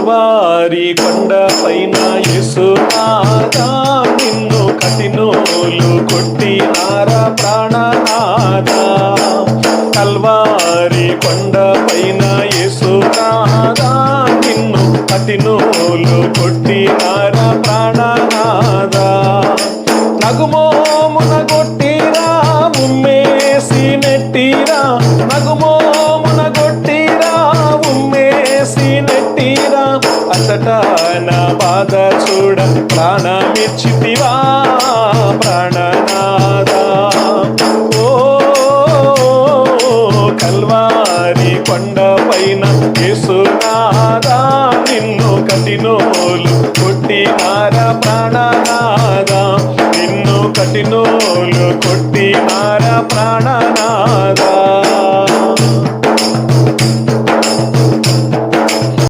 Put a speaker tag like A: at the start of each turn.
A: కల్వారి కొండ పైన యేసునాథా నిన్ను కఠినోలు కొట్టినారా ప్రాణనాథా. కల్వారి కొండ పైన యేసునాథా నిన్ను కఠినోలు కొట్టినారా ప్రాణనాథా. నగుమోమున కొట్టిరా ఉమ్మేసి నెట్టిరా, నగుమోమున కొట్టిరా ఉమ్మేసి నెట్టిరా. అతట నా బాధ చూడ ప్రాణమిచ్చితివా ప్రాణనాథా. ఓ కల్వారి కొండ పైన యేసునాథా నిన్ను కఠినోలు కొట్టినారా ప్రాణనాథా. నిన్ను కఠినోలు కొట్టినారా ప్రాణనాథా.